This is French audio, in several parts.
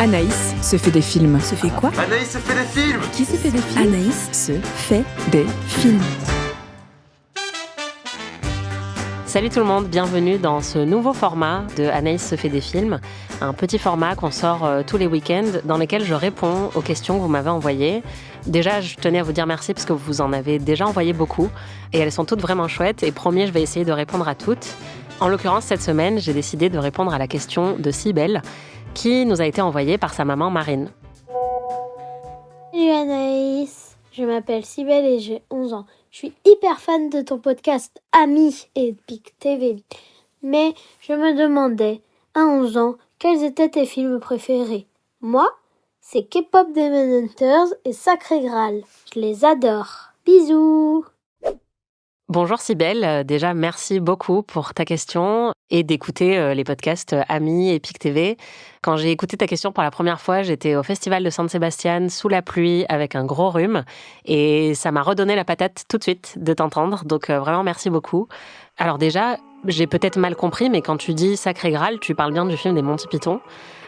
Anaïs se fait des films. Se fait quoi ? Anaïs se fait des films. Qui se fait des films ? Anaïs se fait des films. Salut tout le monde, bienvenue dans ce nouveau format de Anaïs se fait des films, un petit format qu'on sort tous les week-ends dans lequel je réponds aux questions que vous m'avez envoyées. Déjà, je tenais à vous dire merci parce que vous en avez déjà envoyé beaucoup et elles sont toutes vraiment chouettes et promis, je vais essayer de répondre à toutes. En l'occurrence, cette semaine, j'ai décidé de répondre à la question de Cybèle qui nous a été envoyée par sa maman Marine. Salut Anaïs, je m'appelle Cybèle et j'ai 11 ans. Je suis hyper fan de ton podcast Ami et PIC TV. Mais je me demandais, à 11 ans, quels étaient tes films préférés ? Moi, c'est K-pop Demon Hunters et Sacré Graal. Je les adore. Bisous. Bonjour Cybèle, déjà merci beaucoup pour ta question et d'écouter les podcasts Ami et PIC TV. Quand j'ai écouté ta question pour la première fois, j'étais au festival de San Sebastian sous la pluie avec un gros rhume et ça m'a redonné la patate tout de suite de t'entendre, donc vraiment merci beaucoup. Alors déjà, j'ai peut-être mal compris, mais quand tu dis Sacré Graal, tu parles bien du film des Monty Python.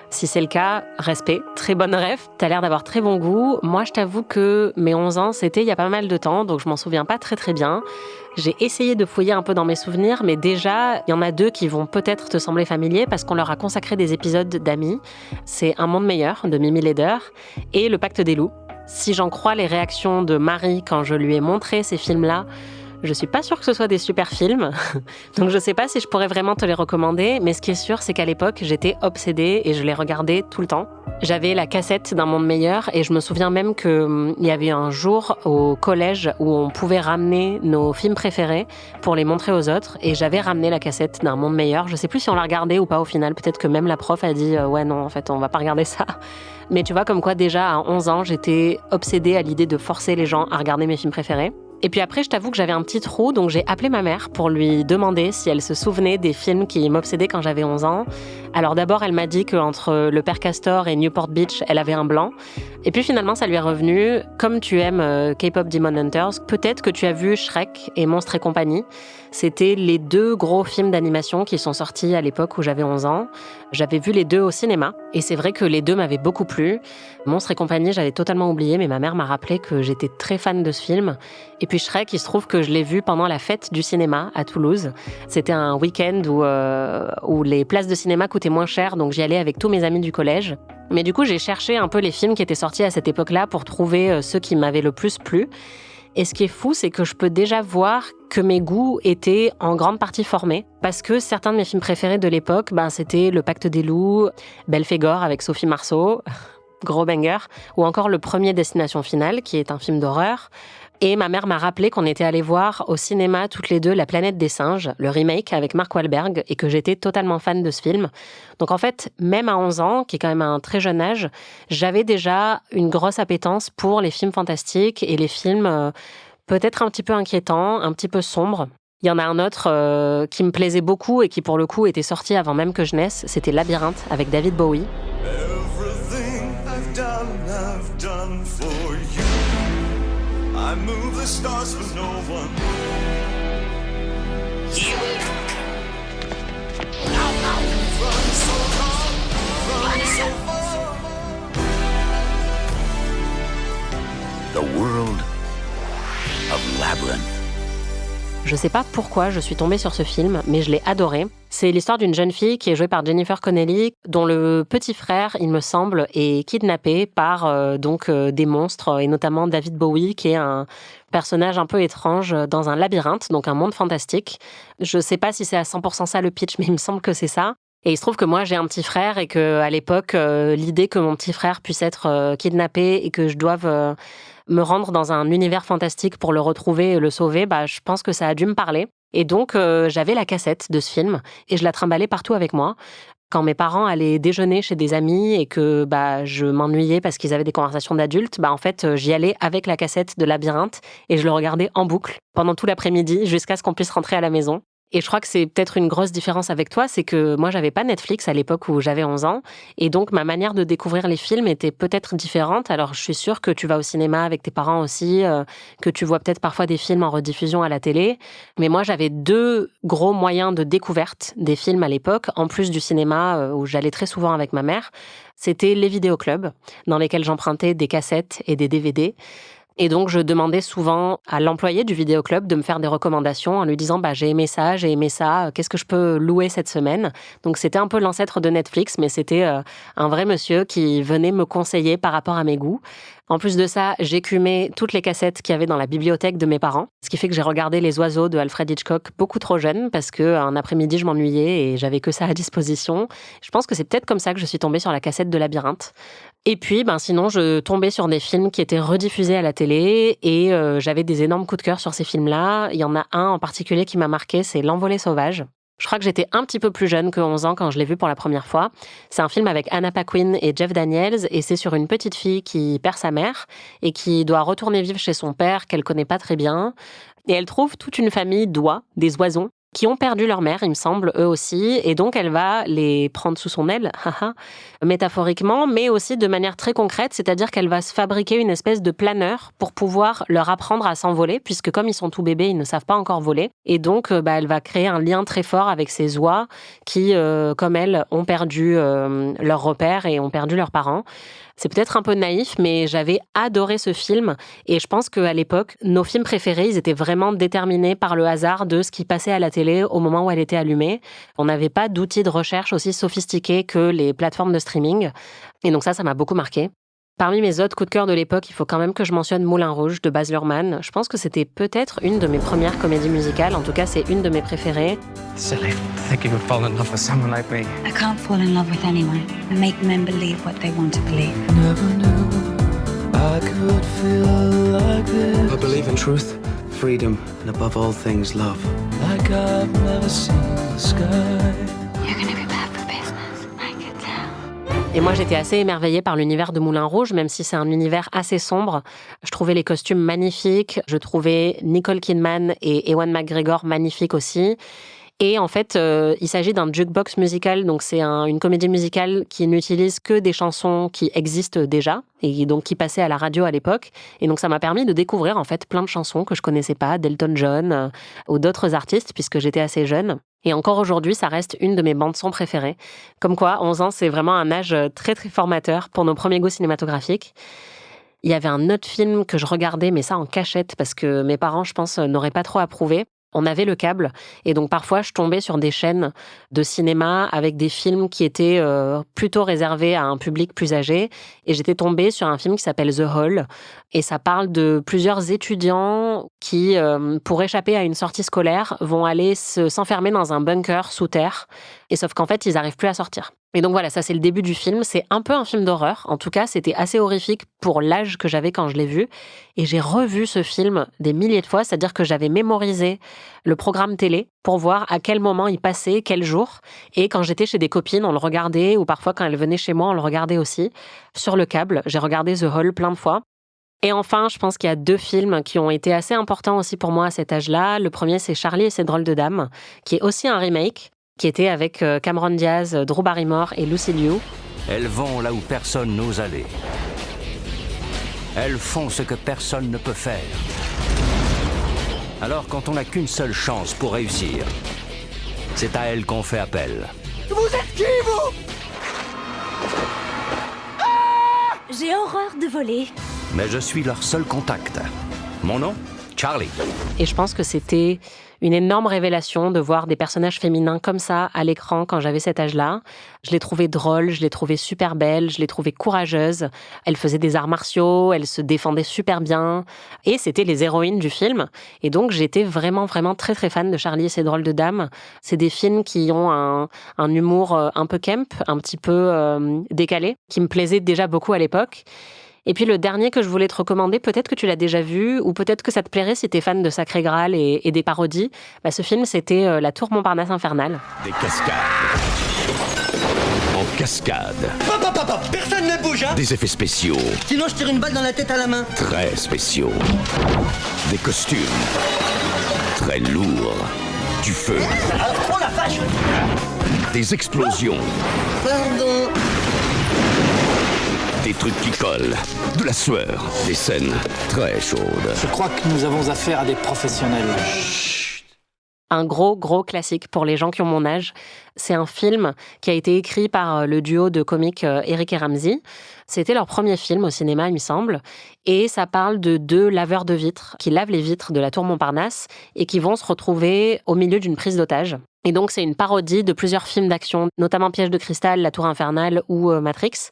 Si c'est le cas, respect, très bonne ref, t'as l'air d'avoir très bon goût. Moi, je t'avoue que mes 11 ans, c'était il y a pas mal de temps, donc je m'en souviens pas très très bien. J'ai essayé de fouiller un peu dans mes souvenirs, mais déjà, il y en a deux qui vont peut-être te sembler familiers parce qu'on leur a consacré des épisodes d'Amis. C'est Un monde meilleur de Mimi Leder et Le Pacte des loups. Si j'en crois les réactions de Marie quand je lui ai montré ces films-là, je suis pas sûre que ce soit des super films, donc je sais pas si je pourrais vraiment te les recommander, mais ce qui est sûr, c'est qu'à l'époque, j'étais obsédée et je les regardais tout le temps. J'avais la cassette d'Un monde meilleur et je me souviens même qu'il y avait un jour au collège où on pouvait ramener nos films préférés pour les montrer aux autres et j'avais ramené la cassette d'Un monde meilleur. Je sais plus si on l'a regardé ou pas au final, peut-être que même la prof a dit « ouais non, en fait, on va pas regarder ça ». Mais tu vois, comme quoi déjà à 11 ans, j'étais obsédée à l'idée de forcer les gens à regarder mes films préférés. Et puis après, je t'avoue que j'avais un petit trou, donc j'ai appelé ma mère pour lui demander si elle se souvenait des films qui m'obsédaient quand j'avais 11 ans. Alors d'abord, elle m'a dit qu'entre Le Père Castor et Newport Beach, elle avait un blanc. Et puis finalement, ça lui est revenu. Comme tu aimes K-pop Demon Hunters, peut-être que tu as vu Shrek et Monstres et compagnie. C'était les deux gros films d'animation qui sont sortis à l'époque où j'avais 11 ans. J'avais vu les deux au cinéma et c'est vrai que les deux m'avaient beaucoup plu. Monstres et compagnie, j'avais totalement oublié, mais ma mère m'a rappelé que j'étais très fan de ce film. Et puis Shrek, il se trouve que je l'ai vu pendant la fête du cinéma à Toulouse. C'était un week-end où les places de cinéma coûtaient moins cher, donc j'y allais avec tous mes amis du collège. Mais du coup, j'ai cherché un peu les films qui étaient sortis à cette époque-là pour trouver ceux qui m'avaient le plus plu. Et ce qui est fou, c'est que je peux déjà voir que mes goûts étaient en grande partie formés. Parce que certains de mes films préférés de l'époque, c'était Le Pacte des loups, Belphégor avec Sophie Marceau, gros banger, ou encore le premier Destination Finale, qui est un film d'horreur. Et ma mère m'a rappelé qu'on était allés voir au cinéma toutes les deux La Planète des singes, le remake avec Mark Wahlberg, et que j'étais totalement fan de ce film. Donc en fait, même à 11 ans, qui est quand même un très jeune âge, j'avais déjà une grosse appétence pour les films fantastiques et les films peut-être un petit peu inquiétants, un petit peu sombres. Il y en a un autre qui me plaisait beaucoup et qui pour le coup était sorti avant même que je naisse, c'était Labyrinthe avec David Bowie. I've done for you. I move the stars for no one. Run so long, run so far. The world of Labyrinth. Je sais pas pourquoi je suis tombée sur ce film, mais je l'ai adoré. C'est l'histoire d'une jeune fille qui est jouée par Jennifer Connelly, dont le petit frère, il me semble, est kidnappé par des monstres, et notamment David Bowie, qui est un personnage un peu étrange dans un labyrinthe, donc un monde fantastique. Je sais pas si c'est à 100% ça le pitch, mais il me semble que c'est ça. Et il se trouve que moi, j'ai un petit frère et qu'à l'époque, l'idée que mon petit frère puisse être kidnappé et que je doive me rendre dans un univers fantastique pour le retrouver et le sauver, je pense que ça a dû me parler. Et donc, j'avais la cassette de ce film et je la trimballais partout avec moi. Quand mes parents allaient déjeuner chez des amis et que je m'ennuyais parce qu'ils avaient des conversations d'adultes, en fait, j'y allais avec la cassette de Labyrinthe et je le regardais en boucle pendant tout l'après-midi jusqu'à ce qu'on puisse rentrer à la maison. Et je crois que c'est peut-être une grosse différence avec toi, c'est que moi, j'avais pas Netflix à l'époque où j'avais 11 ans. Et donc, ma manière de découvrir les films était peut-être différente. Alors, je suis sûre que tu vas au cinéma avec tes parents aussi, que tu vois peut-être parfois des films en rediffusion à la télé. Mais moi, j'avais 2 gros moyens de découverte des films à l'époque, en plus du cinéma où j'allais très souvent avec ma mère. C'était les vidéoclubs, dans lesquels j'empruntais des cassettes et des DVD. Et donc, je demandais souvent à l'employé du vidéoclub de me faire des recommandations en lui disant « j'ai aimé ça, qu'est-ce que je peux louer cette semaine ?» Donc, c'était un peu l'ancêtre de Netflix, mais c'était un vrai monsieur qui venait me conseiller par rapport à mes goûts. En plus de ça, j'écumais toutes les cassettes qu'il y avait dans la bibliothèque de mes parents, ce qui fait que j'ai regardé Les Oiseaux de Alfred Hitchcock beaucoup trop jeune parce qu'un après-midi, je m'ennuyais et j'avais que ça à disposition. Je pense que c'est peut-être comme ça que je suis tombée sur la cassette de Labyrinthe. Et puis, sinon, je tombais sur des films qui étaient rediffusés à la télé et j'avais des énormes coups de cœur sur ces films-là. Il y en a un en particulier qui m'a marqué, c'est L'Envolée sauvage. Je crois que j'étais un petit peu plus jeune que 11 ans quand je l'ai vu pour la première fois. C'est un film avec Anna Paquin et Jeff Daniels et c'est sur une petite fille qui perd sa mère et qui doit retourner vivre chez son père qu'elle connaît pas très bien. Et elle trouve toute une famille d'oies, des oisons, qui ont perdu leur mère, il me semble, eux aussi. Et donc, elle va les prendre sous son aile, métaphoriquement, mais aussi de manière très concrète, c'est-à-dire qu'elle va se fabriquer une espèce de planeur pour pouvoir leur apprendre à s'envoler, puisque comme ils sont tout bébés, ils ne savent pas encore voler. Et donc, elle va créer un lien très fort avec ces oies qui, comme elle, ont perdu leur repère et ont perdu leurs parents. C'est peut-être un peu naïf, mais j'avais adoré ce film. Et je pense qu'à l'époque, nos films préférés, ils étaient vraiment déterminés par le hasard de ce qui passait à la télé au moment où elle était allumée. On n'avait pas d'outils de recherche aussi sophistiqués que les plateformes de streaming. Et donc ça m'a beaucoup marqué. Parmi mes autres coups de cœur de l'époque, il faut quand même que je mentionne Moulin Rouge de Baz Luhrmann. Je pense que c'était peut-être une de mes premières comédies musicales. En tout cas, c'est une de mes préférées. Silly. Think you would fall in love with someone like me. I can't fall in love with anyone and make men believe what they want to believe. Never knew I could feel like this. I believe in truth, freedom, and above all things, love. Like I've never seen the sky. You're gonna be bad for business, I can tell. Et moi, j'étais assez émerveillée par l'univers de Moulin Rouge, même si c'est un univers assez sombre. Je trouvais les costumes magnifiques, je trouvais Nicole Kidman et Ewan McGregor magnifiques aussi. Et en fait, il s'agit d'un jukebox musical, donc c'est une comédie musicale qui n'utilise que des chansons qui existent déjà et donc qui passaient à la radio à l'époque. Et donc ça m'a permis de découvrir en fait plein de chansons que je connaissais pas, d'Elton John ou d'autres artistes puisque j'étais assez jeune. Et encore aujourd'hui, ça reste une de mes bandes-son préférées. Comme quoi, 11 ans, c'est vraiment un âge très très formateur pour nos premiers goûts cinématographiques. Il y avait un autre film que je regardais, mais ça en cachette parce que mes parents, je pense, n'auraient pas trop approuvé. On avait le câble et donc parfois je tombais sur des chaînes de cinéma avec des films qui étaient plutôt réservés à un public plus âgé et j'étais tombée sur un film qui s'appelle The Hall et ça parle de plusieurs étudiants qui, pour échapper à une sortie scolaire, vont aller s'enfermer dans un bunker sous terre et sauf qu'en fait ils n'arrivent plus à sortir. Et donc voilà, ça c'est le début du film. C'est un peu un film d'horreur. En tout cas, c'était assez horrifique pour l'âge que j'avais quand je l'ai vu. Et j'ai revu ce film des milliers de fois, c'est-à-dire que j'avais mémorisé le programme télé pour voir à quel moment il passait, quel jour. Et quand j'étais chez des copines, on le regardait, ou parfois quand elles venaient chez moi, on le regardait aussi. Sur le câble, j'ai regardé The Hall plein de fois. Et enfin, je pense qu'il y a 2 films qui ont été assez importants aussi pour moi à cet âge-là. Le premier, c'est Charlie et ses drôles de dames, qui est aussi un remake, qui était avec Cameron Diaz, Drew Barrymore et Lucy Liu. Elles vont là où personne n'ose aller. Elles font ce que personne ne peut faire. Alors quand on n'a qu'une seule chance pour réussir, c'est à elles qu'on fait appel. Vous êtes qui, vous? J'ai horreur de voler. Mais je suis leur seul contact. Mon nom, Charlie. Et je pense que c'était une énorme révélation de voir des personnages féminins comme ça à l'écran quand j'avais cet âge-là. Je les trouvais drôles, je les trouvais super belles, je les trouvais courageuses. Elles faisaient des arts martiaux, elles se défendaient super bien. Et c'était les héroïnes du film. Et donc, j'étais vraiment, vraiment très, très fan de Charlie et ses drôles de dames. C'est des films qui ont un humour un peu camp, un petit peu décalé, qui me plaisait déjà beaucoup à l'époque. Et puis le dernier que je voulais te recommander, peut-être que tu l'as déjà vu, ou peut-être que ça te plairait si t'es fan de Sacré Graal et des parodies. Ce film, c'était La Tour Montparnasse Infernale. Des cascades. En cascade. Papa, personne ne bouge, hein? Des effets spéciaux. Sinon, je tire une balle dans la tête à la main. Très spéciaux. Des costumes. Très lourds. Du feu. Oh la vache! Des explosions. Pardon. Des trucs qui collent. De la sueur. Des scènes très chaudes. Je crois que nous avons affaire à des professionnels. Un gros classique pour les gens qui ont mon âge. C'est un film qui a été écrit par le duo de comiques Eric et Ramzy. C'était leur premier film au cinéma, il me semble. Et ça parle de 2 laveurs de vitres qui lavent les vitres de la tour Montparnasse et qui vont se retrouver au milieu d'une prise d'otage. Et donc, c'est une parodie de plusieurs films d'action, notamment Piège de cristal, La tour infernale ou Matrix.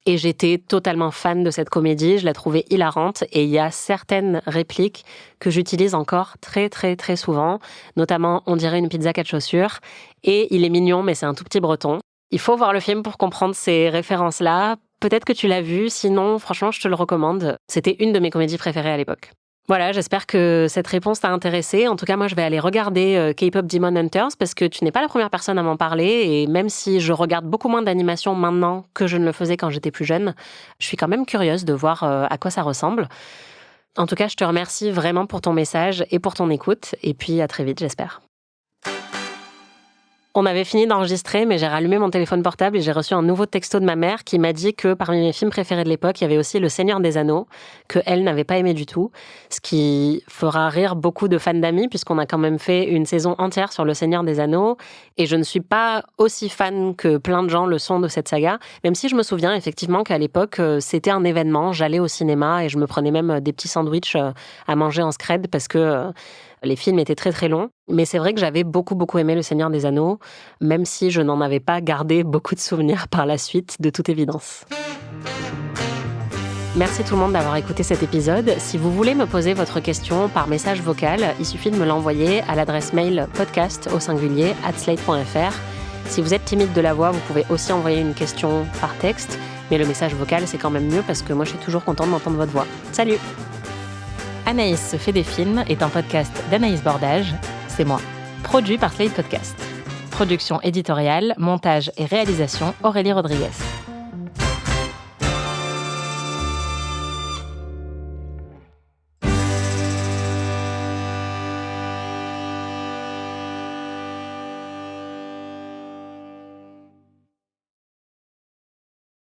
Et j'étais totalement fan de cette comédie, je la trouvais hilarante et il y a certaines répliques que j'utilise encore très souvent, notamment « On dirait une pizza 4 chaussures » et « Il est mignon mais c'est un tout petit breton ». Il faut voir le film pour comprendre ces références-là. Peut-être que tu l'as vu, sinon franchement je te le recommande. C'était une de mes comédies préférées à l'époque. Voilà, j'espère que cette réponse t'a intéressée. En tout cas, moi, je vais aller regarder K-Pop Demon Hunters parce que tu n'es pas la première personne à m'en parler. Et même si je regarde beaucoup moins d'animation maintenant que je ne le faisais quand j'étais plus jeune, je suis quand même curieuse de voir à quoi ça ressemble. En tout cas, je te remercie vraiment pour ton message et pour ton écoute. Et puis, à très vite, j'espère. On avait fini d'enregistrer, mais j'ai rallumé mon téléphone portable et j'ai reçu un nouveau texto de ma mère qui m'a dit que parmi mes films préférés de l'époque, il y avait aussi Le Seigneur des Anneaux, que elle n'avait pas aimé du tout, ce qui fera rire beaucoup de fans d'Ami, puisqu'on a quand même fait une saison entière sur Le Seigneur des Anneaux, et je ne suis pas aussi fan que plein de gens le sont de cette saga, même si je me souviens effectivement qu'à l'époque, c'était un événement, j'allais au cinéma et je me prenais même des petits sandwichs à manger en scred parce que les films étaient très longs, mais c'est vrai que j'avais beaucoup aimé Le Seigneur des Anneaux, même si je n'en avais pas gardé beaucoup de souvenirs par la suite, de toute évidence. Merci tout le monde d'avoir écouté cet épisode. Si vous voulez me poser votre question par message vocal, il suffit de me l'envoyer à l'adresse mail podcast@slate.fr. Si vous êtes timide de la voix, vous pouvez aussi envoyer une question par texte, mais le message vocal, c'est quand même mieux parce que moi, je suis toujours contente d'entendre votre voix. Salut! Anaïs se fait des films est un podcast d'Anaïs Bordage, c'est moi, produit par Slate Podcast. Production éditoriale, montage et réalisation Aurélie Rodriguez.